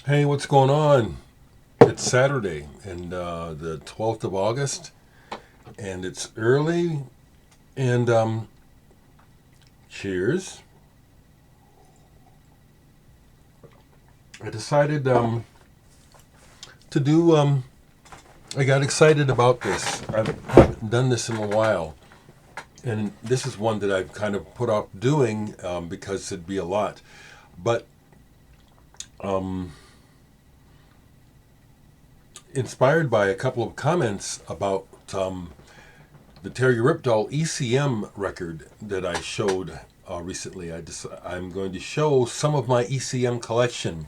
Hey, what's going on? It's Saturday and the 12th of August, and it's early. And cheers. I decided to do. I got excited about this. I haven't done this in a while, and this is one that I've kind of put off doing because it'd be a lot. But um, inspired by a couple of comments about the Terje Rypdal ECM record that I showed recently. I'm going to show some of my ECM collection.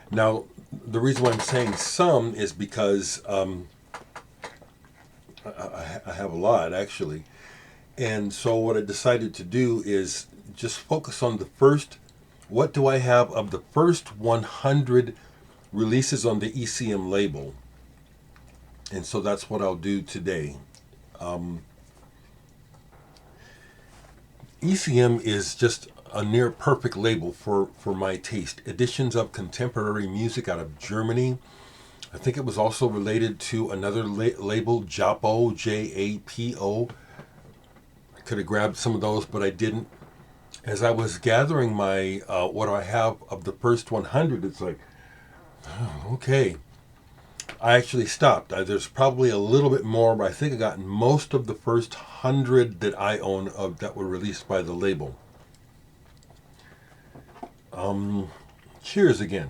Now, the reason why I'm saying some is because I have a lot actually, and so what I decided to do is just focus on the first. What do I have of the first 100 releases on the ECM label? And so that's what I'll do today. Um, ECM is just a near perfect label for my taste. Editions of contemporary music out of Germany. I think it was also related to another label, Japo, Japo. I could have grabbed some of those, but I didn't. As I was gathering my what I have of the first 100, it's like, oh, okay. I actually stopped. There's probably a little bit more, but I think I got most of the first 100 that I own of that were released by the label. Um, Cheers again.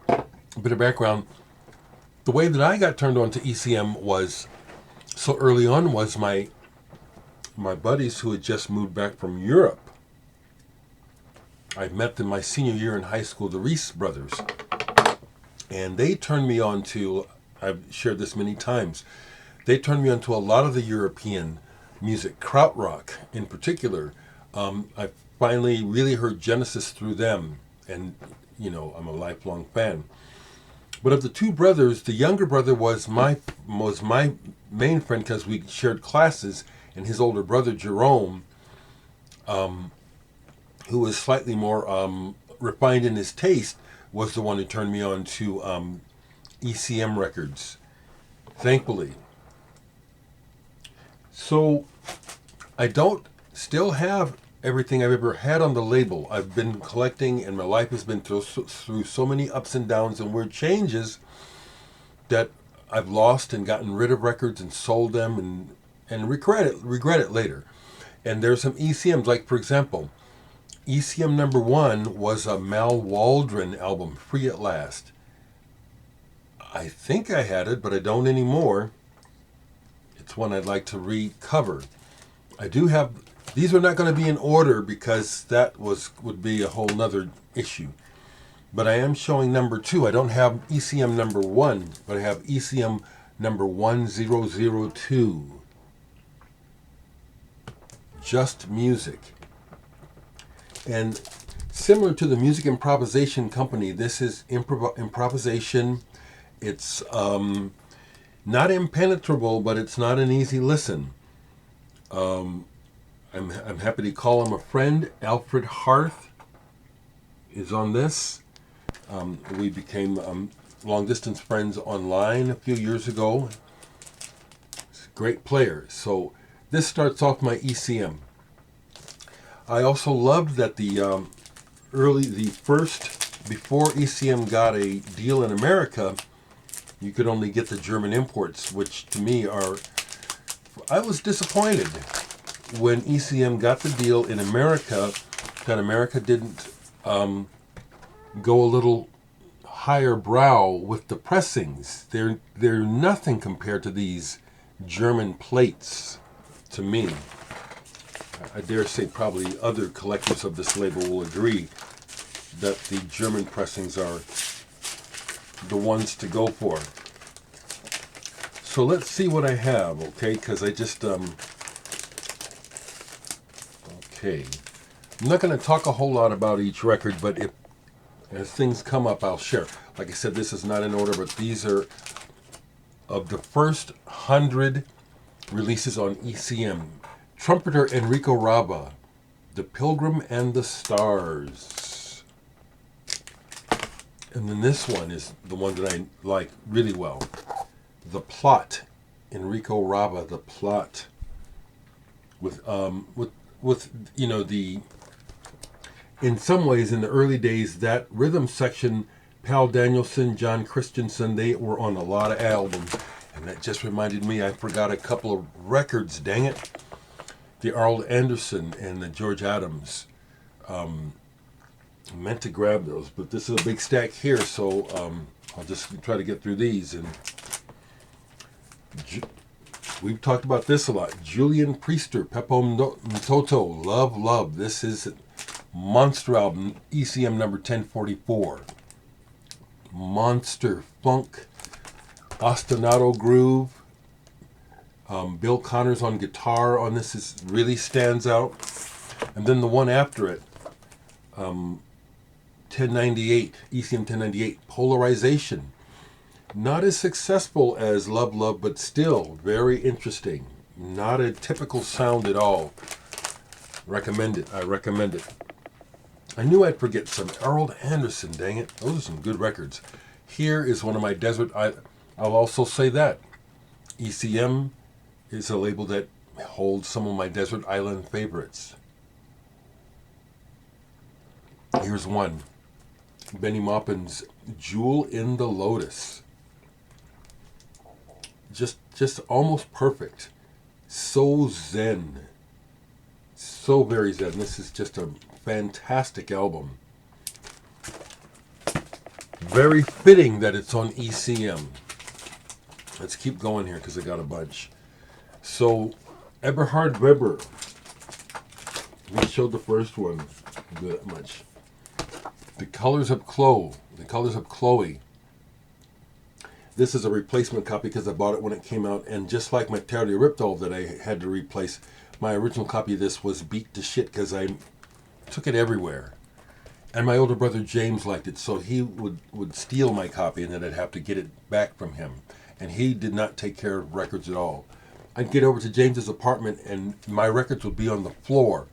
A bit of background. The way that I got turned on to ECM was so early on was my buddies who had just moved back from Europe. I met them my senior year in high school, the Reese brothers, and they turned me on to. I've shared this many times. They turned me on to a lot of the European music, krautrock in particular. I finally really heard Genesis through them, and I'm a lifelong fan. But of the two brothers, the younger brother was my main friend because we shared classes, and his older brother Jerome, um, who was slightly more refined in his taste, was the one who turned me on to ECM records. Thankfully, so I don't still have everything I've ever had on the label. I've been collecting, and my life has been through so many ups and downs and weird changes that I've lost and gotten rid of records and sold them and regret it later. And there's some ECMs, like for example, ECM number one was a Mal Waldron album, Free at Last. I think I had it, but I don't anymore. It's one I'd like to recover. I do have. These are not going to be in order because would be a whole nother issue. But I am showing number two. I don't have ECM number one, but I have ECM number 1002. Just Music. And similar to the Music Improvisation Company, this is improvisation. It's not impenetrable, but it's not an easy listen. I'm happy to call him a friend. Alfred Harth is on this. We became long distance friends online a few years ago. He's a great player. So this starts off my ECM. I also loved that the first, before ECM got a deal in America, you could only get the German imports, which to me I was disappointed when ECM got the deal in America, that America didn't go a little higher brow with the pressings. They're nothing compared to these German plates, to me. I dare say probably other collectors of this label will agree that the German pressings are the ones to go for. So let's see what I have, okay? Because I just, okay. I'm not going to talk a whole lot about each record, but as things come up, I'll share. Like I said, this is not in order, but these are of the first 100 releases on ECM. Trumpeter Enrico Rava, The Pilgrim and the Stars. And then this one is the one that I like really well. The Plot, Enrico Rava, The Plot. With you know, the, in some ways in the early days, that rhythm section, Pal Danielson, John Christensen, they were on a lot of albums. And that just reminded me, I forgot a couple of records, dang it. The Arnold Anderson and the George Adams. I meant to grab those, but this is a big stack here, so I'll just try to get through these. And we've talked about this a lot. Julian Priester, Pepo Mtoto, Love, Love. This is monster album, ECM number 1044. Monster funk, ostinato groove. Bill Connors on guitar on this is really stands out. And then the one after it, 1098, ECM 1098, Polarization. Not as successful as Love, Love, but still very interesting. Not a typical sound at all. Recommend it. I recommend it. I knew I'd forget some. Arnold Anderson, dang it. Those are some good records. Here is one of my desert. I'll also say that. ECM is a label that holds some of my desert island favorites. Here's one. Benny Maupin's Jewel in the Lotus. Just almost perfect. So zen. So very zen. This is just a fantastic album. Very fitting that it's on ECM. Let's keep going here because I got a bunch. So, Eberhard Weber. We showed the first one. That much. The Colors of Chloe. The Colors of Chloe. This is a replacement copy because I bought it when it came out, and just like my Terje Rypdal that I had to replace, my original copy of this was beat to shit because I took it everywhere. And my older brother James liked it, so he would steal my copy, and then I'd have to get it back from him. And he did not take care of records at all. I'd get over to James's apartment, and my records would be on the floor,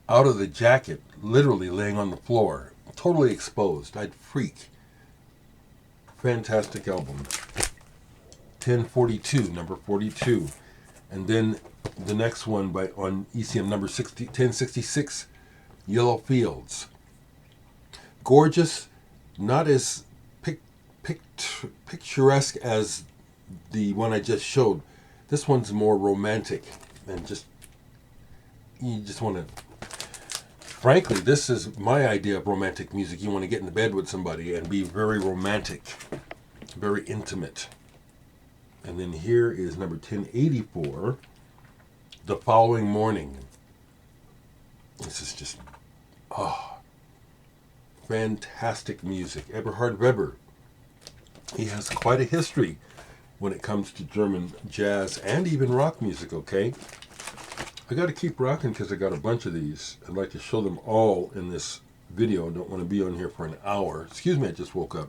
out of the jacket, literally laying on the floor, totally exposed. I'd freak. Fantastic album. 1042, number 42. And then the next one on ECM number 1066, Yellow Fields. Gorgeous, not as picturesque as the one I just showed. This one's more romantic and you just want to, frankly, this is my idea of romantic music. You want to get in the bed with somebody and be very romantic, very intimate. And then here is number 1084, The Following Morning. This is just, fantastic music. Eberhard Weber. He has quite a history when it comes to German jazz and even rock music, okay? I got to keep rocking because I got a bunch of these. I'd like to show them all in this video. I don't want to be on here for an hour. Excuse me, I just woke up.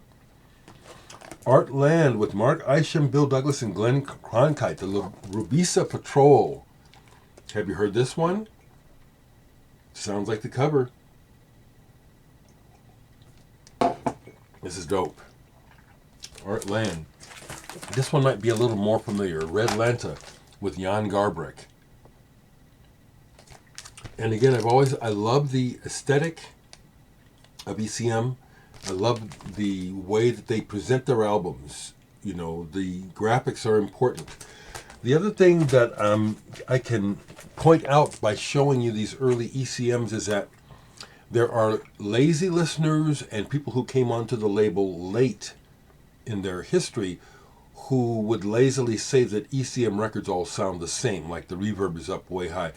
Art Land with Mark Isham, Bill Douglas, and Glenn Cronkite, the Rubisa Patrol. Have you heard this one? Sounds like the cover. This is dope. Art Land. This one might be a little more familiar. Red Lanta with Jan Garbarek. And again, I love the aesthetic of ECM. I love the way that they present their albums. You know, the graphics are important. The other thing that I can point out by showing you these early ECMs is that there are lazy listeners and people who came onto the label late in their history who would lazily say that ECM records all sound the same, like the reverb is up way high,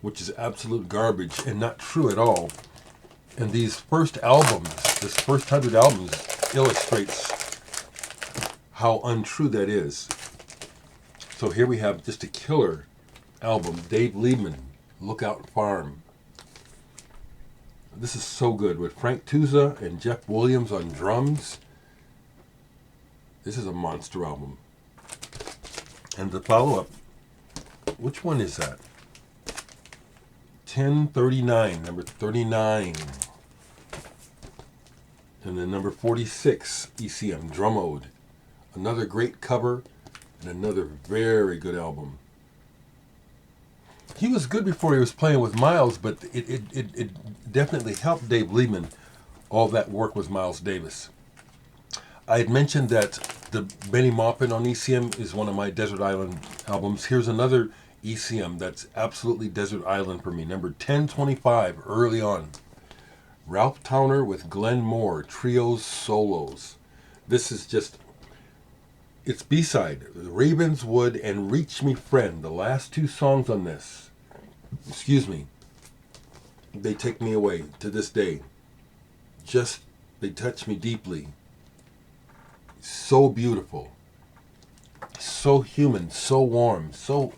which is absolute garbage and not true at all. And these first albums, this first 100 albums, illustrates how untrue that is. So here we have just a killer album, Dave Liebman, Lookout Farm. This is so good with Frank Tusa and Jeff Williams on drums. This is a monster album. And the follow-up, which one is that? 1039, number 39. And then number 46, ECM, Drum Ode. Another great cover and another very good album. He was good before he was playing with Miles, but it definitely helped Dave Liebman, all that work with Miles Davis. I had mentioned that the Benny Maupin on ECM is one of my Desert Island albums. Here's another ECM that's absolutely Desert Island for me. Number 1025, early on. Ralph Towner with Glenn Moore, Trios Solos. This is just, it's B-side. Ravenswood and Reach Me Friend, the last two songs on this. Excuse me. They take me away to this day. Just, they touch me deeply. So beautiful. So human, so warm, so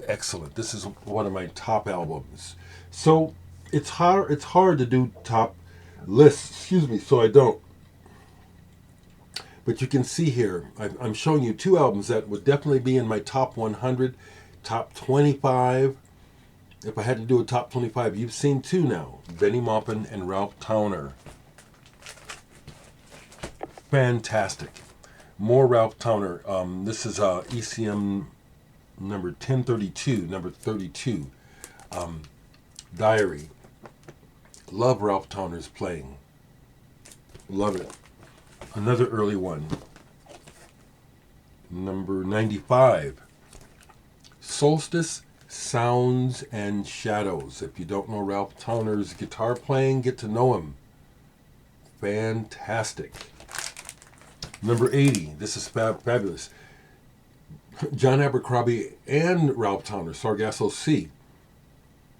excellent. This is one of my top albums. So it's hard to do top lists, so I don't. But you can see here, I'm showing you two albums that would definitely be in my top 100, top 25. If I had to do a top 25, you've seen two now. Benny Maupin and Ralph Towner. Fantastic. More Ralph Towner. This is ECM number 1032, number 32. Diary. Love Ralph Towner's playing. Love it. Another early one. Number 95. Solstice, Sounds and Shadows. If you don't know Ralph Towner's guitar playing, get to know him. Fantastic. Number 80. This is fabulous. John Abercrombie and Ralph Towner, Sargasso Sea.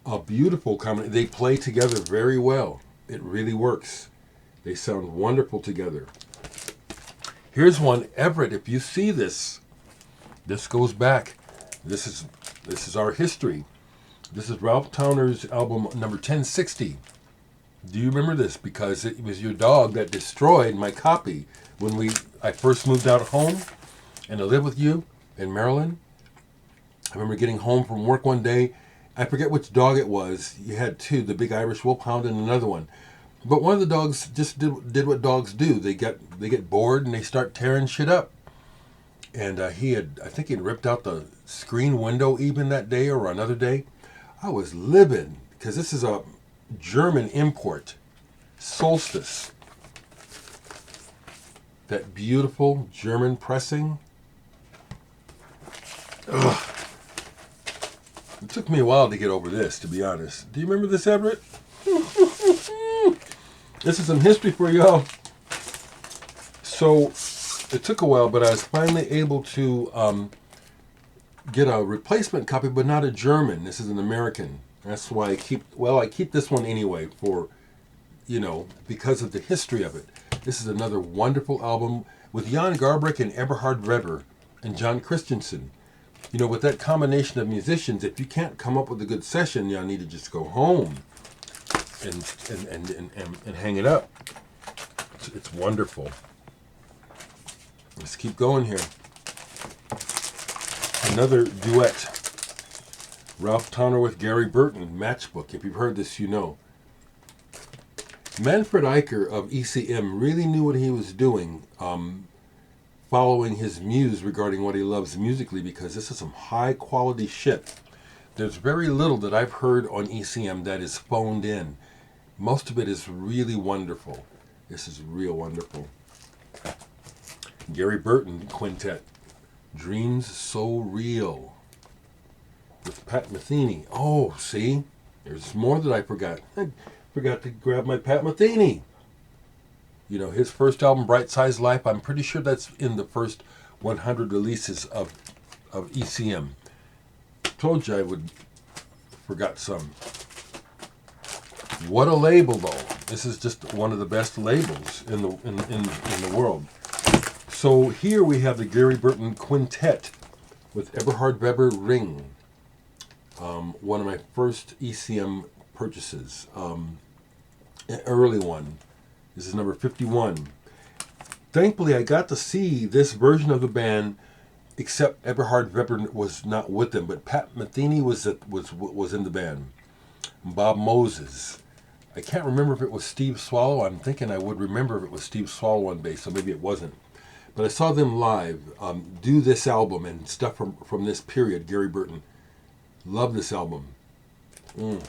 A beautiful combination. They play together very well. It really works. They sound wonderful together. Here's one, Everett. If you see this, this goes back. This is our history. This is Ralph Towner's album number 1060. Do you remember this? Because it was your dog that destroyed my copy when I first moved out of home and I lived with you in Maryland. I remember getting home from work one day. I forget which dog it was. You had two, the big Irish Wolfhound and another one. But one of the dogs just did what dogs do. They get bored and they start tearing shit up. And I think he'd ripped out the screen window even that day or another day. I was livid because this is a German import. Solstice. That beautiful German pressing. Ugh. It took me a while to get over this, to be honest. Do you remember this, Everett? This is some history for y'all. So it took a while, but I was finally able to get a replacement copy, but not a German. This is an American. That's why I keep this one anyway for, because of the history of it. This is another wonderful album with Jan Garbarek and Eberhard Weber and John Christensen. With that combination of musicians, if you can't come up with a good session, y'all need to just go home and hang it up. It's wonderful. Let's keep going here. Another duet. Ralph Towner with Gary Burton, Matchbook. If you've heard this, you know. Manfred Eicher of ECM really knew what he was doing, following his muse regarding what he loves musically, because this is some high quality shit. There's very little that I've heard on ECM that is phoned in. Most of it is really wonderful. This is real wonderful. Gary Burton Quintet. Dreams So Real. With Pat Metheny. Oh, see? There's more that I forgot. I forgot to grab my Pat Metheny. His first album, Bright Size Life, I'm pretty sure that's in the first 100 releases of ECM. Told you I would forgot some. What a label, though. This is just one of the best labels in the world. So here we have the Gary Burton Quintet with Eberhard Weber Ring. One of my first ECM purchases. An early one. This is number 51. Thankfully, I got to see this version of the band, except Eberhard Weber was not with them, but Pat Metheny was in the band. Bob Moses. I can't remember if it was Steve Swallow. I'm thinking I would remember if it was Steve Swallow on bass, so maybe it wasn't. But I saw them live do this album and stuff from this period, Gary Burton. Love this album. This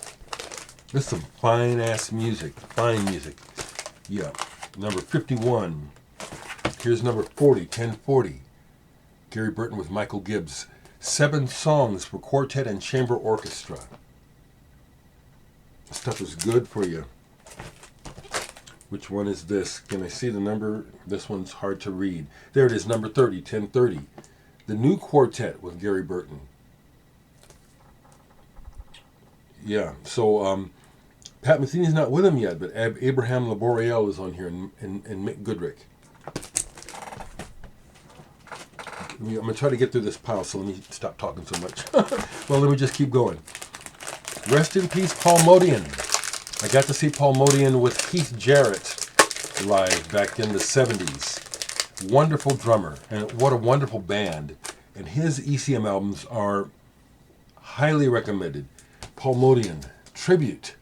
is some fine-ass music. Fine music. Yeah. Number 51. Here's number 40, 1040. Gary Burton with Michael Gibbs. 7 songs for quartet and chamber orchestra. This stuff is good for you. Which one is this? Can I see the number? This one's hard to read. There it is, number 30, 1030. The new quartet with Gary Burton. Yeah, so Pat Metheny's not with him yet, but Abraham Laboreal is on here and Mick Goodrick. I'm going to try to get through this pile, so let me stop talking so much. Well, let me just keep going. Rest in peace, Paul Motian. I got to see Paul Motian with Keith Jarrett live back in the 70s. Wonderful drummer, and what a wonderful band. And his ECM albums are highly recommended. Paul Motian, Tribute.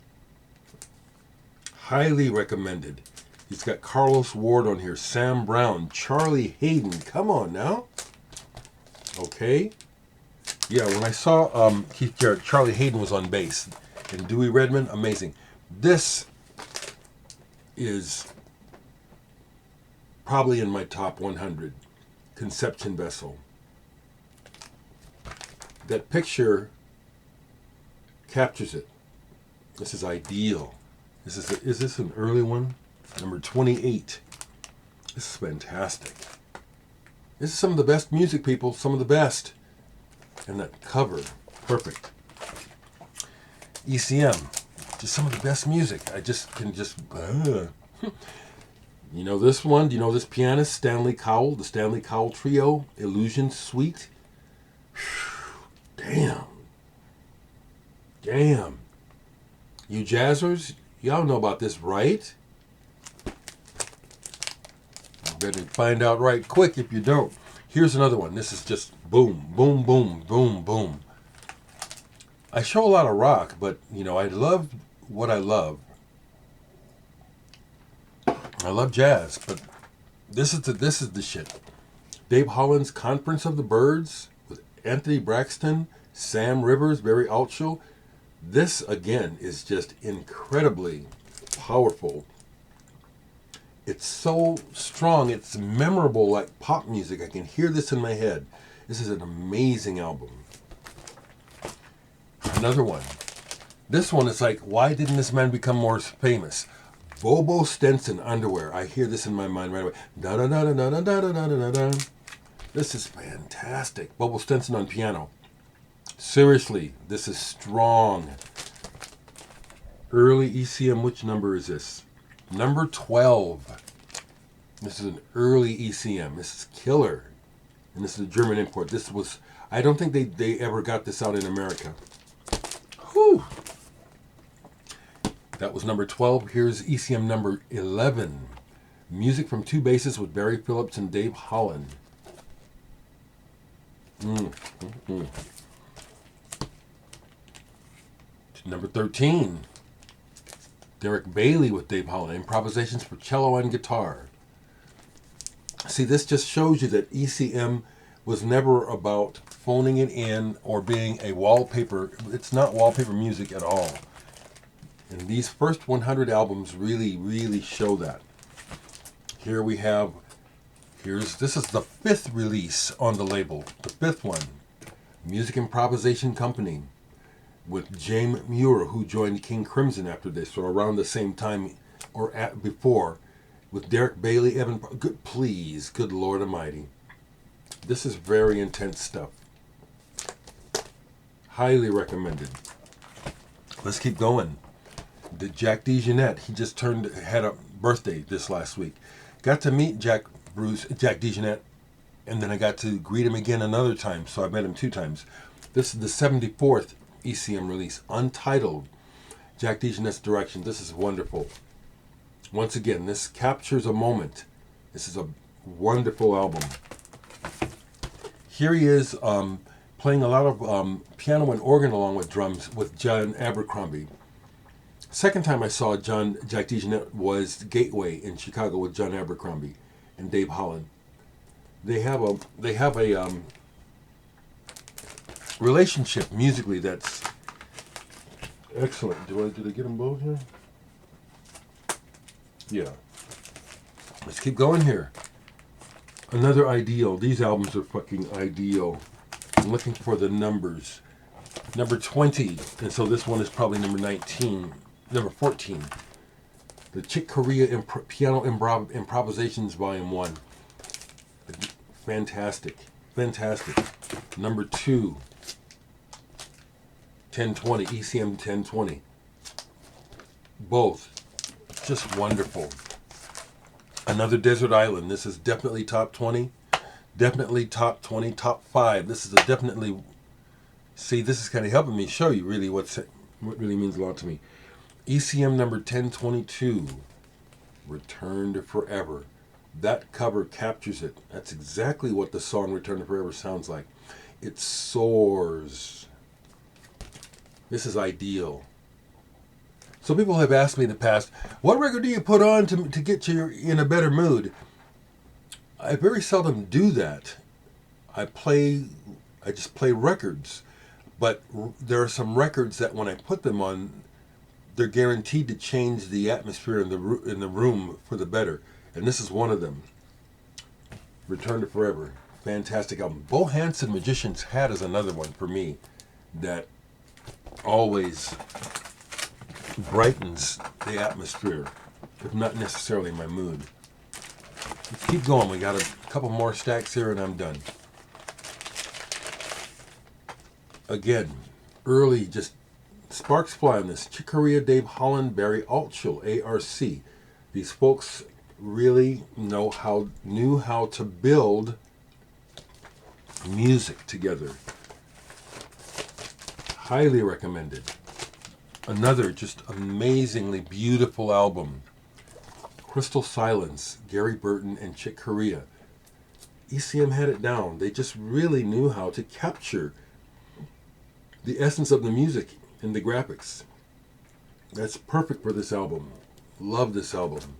Highly recommended. He's got Carlos Ward on here, Sam Brown, Charlie Hayden. Come on now. Okay. Yeah, when I saw Keith Jarrett, Charlie Hayden was on bass. And Dewey Redman, amazing. This is probably in my top 100. Conception Vessel. That picture captures it. This is ideal. Is this an early one? Number 28. This is fantastic. This is some of the best music, people. Some of the best. And that cover, perfect. ECM, just some of the best music. I just can You know this one? Do you know this pianist, Stanley Cowell? The Stanley Cowell Trio, Illusion Suite. Damn. You jazzers, y'all know about this, right? You better find out right quick if you don't. Here's another one. This is just boom, boom, boom, boom, boom. I show a lot of rock, but, you know, I love what I love. I love jazz, but this is the shit. Dave Holland's Conference of the Birds with Anthony Braxton, Sam Rivers, Barry Altschul. This, again, is just incredibly powerful. It's so strong. It's memorable like pop music. I can hear this in my head. This is an amazing album. Another one. This one is like, why didn't this man become more famous? Bobo Stenson, Underwear. I hear this in my mind right away. Da da da da da da da da da da. This is fantastic. Bobo Stenson on piano. Seriously, this is strong. Early ECM, which number is this? Number 12. This is an early ECM. This is killer. And this is a German import. This was, I don't think they ever got this out in America. Whew. That was number 12. Here's ECM number 11. Music from two basses with Barry Phillips and Dave Holland. Number 13. Dereck Bailey with Dave Holland. Improvisations for cello and guitar. See, this just shows you that ECM was never about phoning it in or being a wallpaper. It's not wallpaper music at all. And these first 100 albums really, really show that. Here we have, this is the 5th release on the label. The 5th one. Music Improvisation Company with James Muir, who joined King Crimson after this, or around the same time or before, with Dereck Bailey, good Lord Almighty. This is very intense stuff. Highly recommended. Let's keep going. The Jack DeJohnette, he just had a birthday this last week. Got to meet Jack DeJohnette, and then I got to greet him again another time, so I met him 2 times. This is the 74th ECM release, Untitled. Jack DeJohnette's direction. This is wonderful. Once again, this captures a moment. This is a wonderful album. Here he is playing a lot of piano and organ along with drums with John Abercrombie. Second time I saw Jack DeJohnette was Gateway in Chicago with John Abercrombie and Dave Holland. They have a relationship musically that's excellent. Did I get them both here? Yeah. Let's keep going here. Another ideal. These albums are fucking ideal. I'm looking for the numbers. Number 20, and so this one is probably number 19. Number 14. The Chick Corea Piano Improvisations Volume 1. Fantastic. Fantastic. Number 2. 1020. ECM 1020. Both. Just wonderful. Another Desert Island. This is definitely top 20. Definitely top 20. Top 5. This is a definitely... See, this is kind of helping me show you really what really means a lot to me. ECM number 1022. Return to Forever. That cover captures it. That's exactly what the song Return to Forever sounds like. It soars. This is ideal. So people have asked me in the past, what record do you put on to get you in a better mood? I very seldom do that. I just play records. But there are some records that when I put them on, they're guaranteed to change the atmosphere in the room for the better. And this is one of them. Return to Forever. Fantastic album. Bo Hansen, Magician's Hat is another one for me that always brightens the atmosphere, if not necessarily my mood. Let's keep going. We got a couple more stacks here and I'm done. Again, early, just sparks fly on this. Chick Corea, Dave Holland, Barry Altschul, ARC. These folks really knew how to build music together. Highly recommended. Another just amazingly beautiful album. Crystal Silence, Gary Burton and Chick Corea. ECM had it down. They just really knew how to capture the essence of the music and the graphics. That's perfect for this album. Love this album.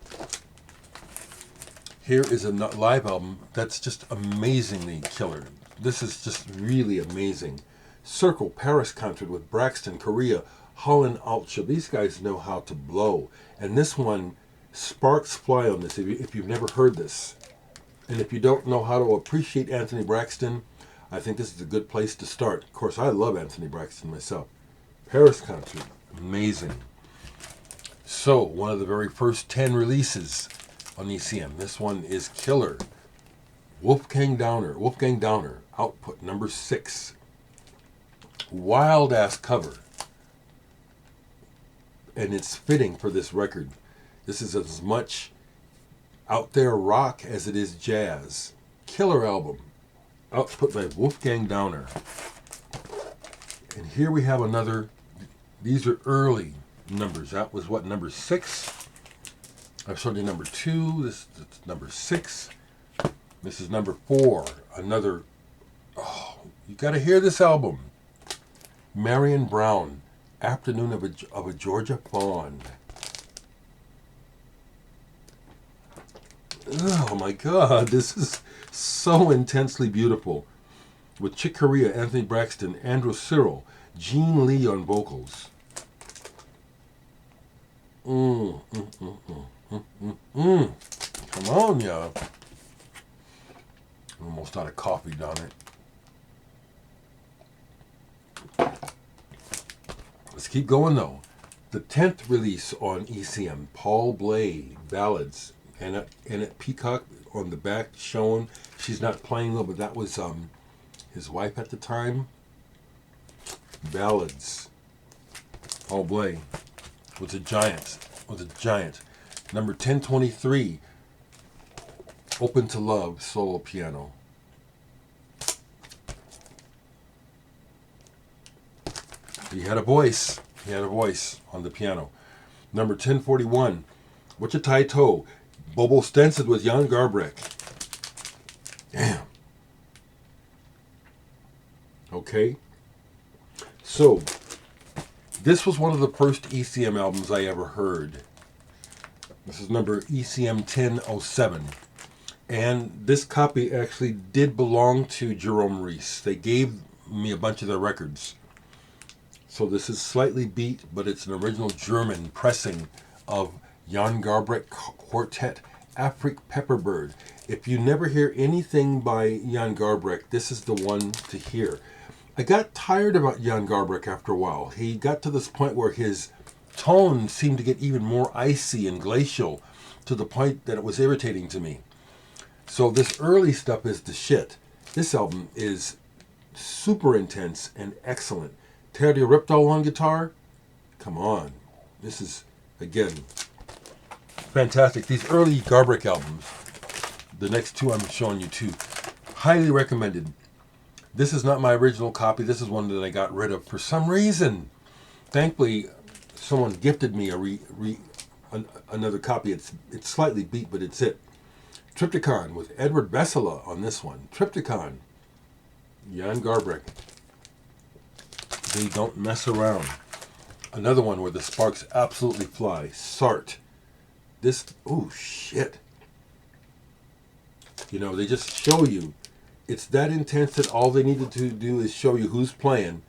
Here is a live album that's just amazingly killer. This is just really amazing. Circle Paris concert with Braxton, Korea, Holland, Altschul. These guys know how to blow. And this one, sparks fly on this if you've never heard this. And if you don't know how to appreciate Anthony Braxton, I think this is a good place to start. Of course, I love Anthony Braxton myself. Paris concert, amazing. So, one of the very first 10 releases on ECM. This one is killer. Wolfgang Dauner, Output, number 6. Wild ass cover. And it's fitting for this record. This is as much out there rock as it is jazz. Killer album. Output by Wolfgang Dauner. And here we have another. These are early numbers. That was what, number 6? I've shown you number 2. This is number 6. This is number 4. Another. Oh, you got to hear this album. Marion Brown, Afternoon of a Georgia Fawn. Oh my God, this is so intensely beautiful. With Chick Corea, Anthony Braxton, Andrew Cyril, Gene Lee on vocals. Come on, y'all. Almost out of coffee, darn it. Let's keep going though. The 10th release on ECM, Paul Bley, Ballads. Annette Peacock on the back shown. She's not playing though, but that was his wife at the time. Ballads. Paul Bley was a giant. Number 1023. Open to Love, solo piano. He had a voice. On the piano. Number 1041. Wichita Toe. Bobo Stenson with Jan Garbarek. Damn. Okay. So, This was one of the first ECM albums I ever heard. This is number ECM 1007. And this copy actually did belong to Jerome Reese. They gave me a bunch of their records. So this is slightly beat, but it's an original German pressing of Jan Garbarek Quartet, Afric Pepperbird. If you never hear anything by Jan Garbarek, this is the one to hear. I got tired about Jan Garbarek after a while. He got to this point where his tone seemed to get even more icy and glacial, to the point that it was irritating to me. So this early stuff is the shit. This album is super intense and excellent. Terje Rypdal on guitar, come on. This is, again, fantastic. These early Garbarek albums, the next two I'm showing you too, highly recommended. This is not my original copy. This is one that I got rid of for some reason. Thankfully, someone gifted me another copy. It's slightly beat, but it's it. Triptychon with Edward Bessela on this one. Triptychon, Jan Garbarek. They don't mess around. Another one where the sparks absolutely fly. Sart. This, oh shit. You know, they just show you. It's that intense that all they needed to do is show you who's playing.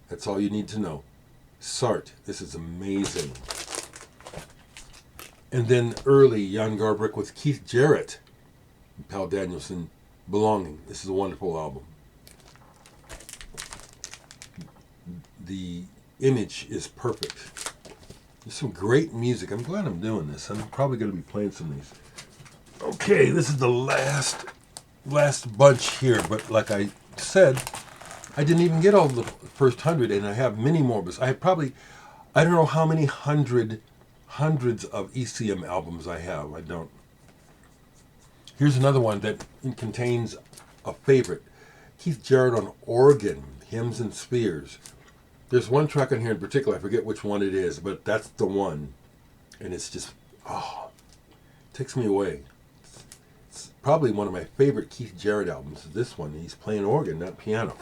That's all you need to know. Sart. This is amazing. And then early Jan Garbarek with Keith Jarrett and Pal Danielson, Belonging. This is a wonderful album. The image is perfect. There's some great music. I'm glad I'm doing this. I'm probably going to be playing some of these. Okay, this is the last bunch here, but like I said, I didn't even get all the first 100, and I have many more. But I don't know how many hundreds of ECM albums I have. I don't. Here's another one that contains a favorite. Keith Jarrett on organ, Hymns and Spheres. There's one track on here in particular, I forget which one it is, but that's the one. And it's just, takes me away. It's probably one of my favorite Keith Jarrett albums. This one, he's playing organ, not piano.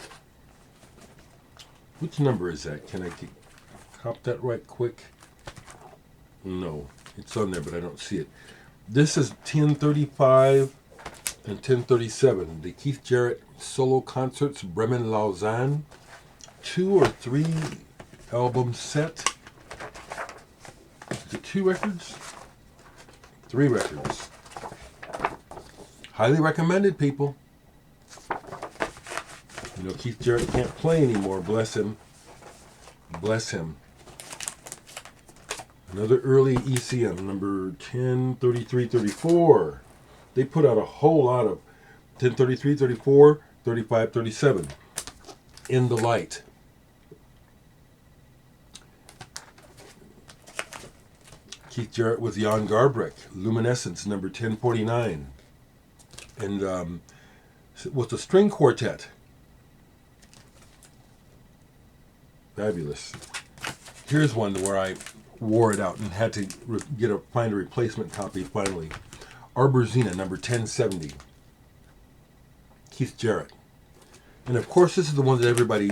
Which number is that? Can I cop that right quick? No, it's on there, but I don't see it. This is 1035 and 1037. The Keith Jarrett solo concerts, Bremen, Lausanne. 2 or 3 album set. Is it 2 records? 3 records. Highly recommended, people. You know, Keith Jarrett can't play anymore. Bless him. Bless him. Another early ECM, number 1033-34. They put out a whole lot of 1033, 34, 35, 37. In the Light. Keith Jarrett with Jan Garbarek, Luminescence, number 1049. And with the string quartet. Fabulous. Here's one where I wore it out and had to find a replacement copy finally. Arborzina, number 1070. Keith Jarrett. And of course, this is the one that everybody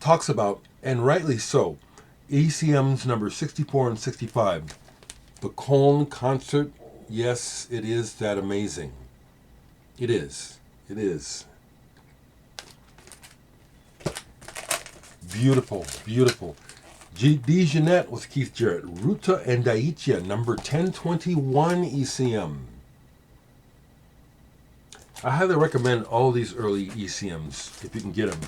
talks about, and rightly so. ECM's number 64 and 65. The Cohn concert. Yes, it is that amazing. It is. It is. Beautiful, beautiful. Jeanette with Keith Jarrett. Ruta and Daitia, number 1021 ECM. I highly recommend all these early ECMs, if you can get them.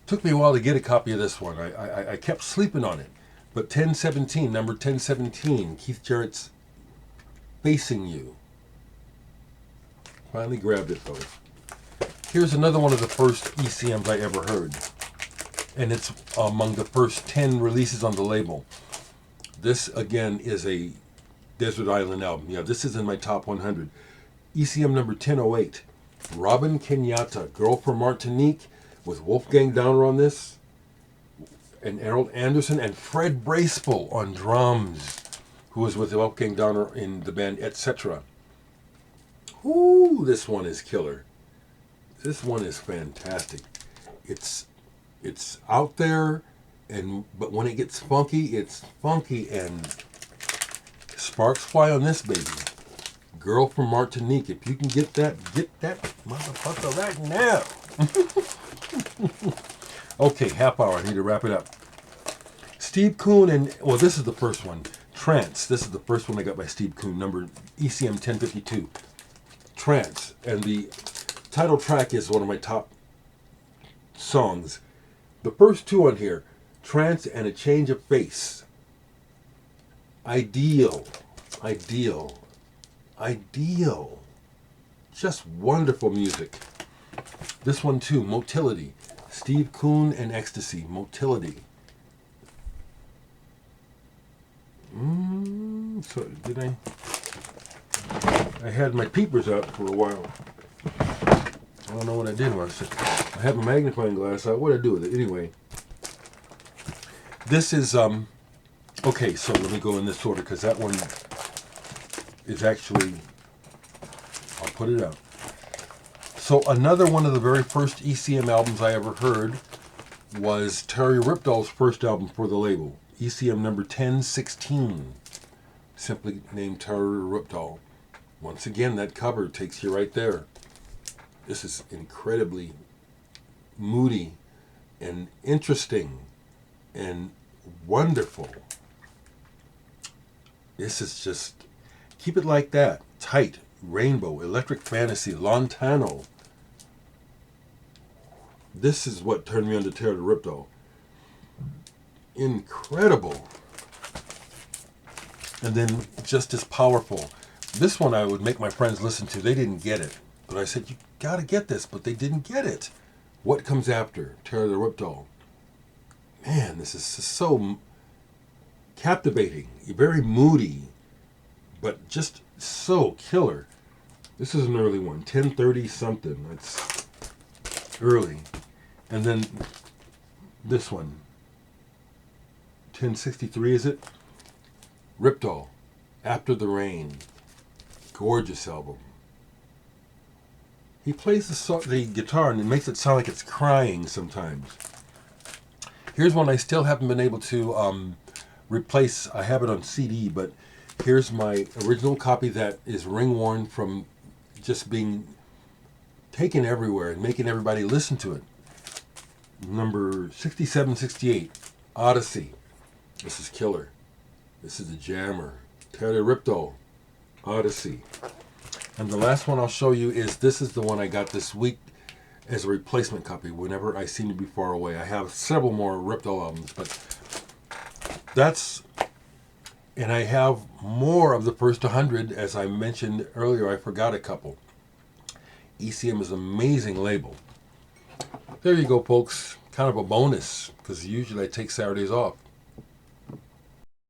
Took me a while to get a copy of this one. I kept sleeping on it. But 1017, number 1017, Keith Jarrett's Facing You. Finally grabbed it, though. Here's another one of the first ECMs I ever heard. And it's among the first 10 releases on the label. This, again, is a Desert Island album. Yeah, this is in my top 100. ECM number 1008. Robin Kenyatta, Girl from Martinique, with Wolfgang Dauner on this, and Errol Anderson, and Fred Bracewell on drums, who was with Wolfgang Dauner in the band Etc. Ooh, this one is killer. This one is fantastic. It's It's out there, but when it gets funky, it's funky, and sparks fly on this baby. Girl from Martinique. If you can get that motherfucker right now. Okay, half hour. I need to wrap it up. Steve Kuhn this is the first one. Trance. This is the first one I got by Steve Kuhn, number ECM 1052. Trance. And the title track is one of my top songs. The first two on here, Trance and A Change of Face. Ideal. Just wonderful music. This one too, Motility. Steve Kuhn and Ecstasy, Motility. So did I had my peepers out for a while. I don't know what I did. I had my magnifying glass out. What did I do with it? Anyway. This is, okay, so let me go in this order, because that one is actually, I'll put it out. So another one of the very first ECM albums I ever heard was Terje Rypdal's first album for the label, ECM number 1016, simply named Terje Rypdal. Once again, that cover takes you right there. This is incredibly moody and interesting and wonderful. This is just, keep it like that. Tight, Rainbow, Electric Fantasy, Lontano. This is what turned me on to Terje Rypdal. Incredible. And then just as powerful. This one I would make my friends listen to. They didn't get it. But I said, you gotta get this. But they didn't get it. What Comes After? Terje Rypdal. Man, this is so captivating. Very moody. But just so killer. This is an early one. 1030 something. That's early. And then this one. 1063, is it? Rypdal. After the Rain. Gorgeous album. He plays the guitar and it makes it sound like it's crying sometimes. Here's one I still haven't been able to replace. I have it on CD, but here's my original copy that is ring-worn from just being taken everywhere and making everybody listen to it. Number 6768, Odyssey. This is killer. This is a jammer. Terje Rypdal, Odyssey. And the last one I'll show you this is the one I got this week as a replacement copy whenever I seem to be far away. I have several more Rypdal albums, but and I have more of the first 100. As I mentioned earlier, I forgot a couple. ECM is an amazing label. There you go, folks. Kind of a bonus, because usually I take Saturdays off.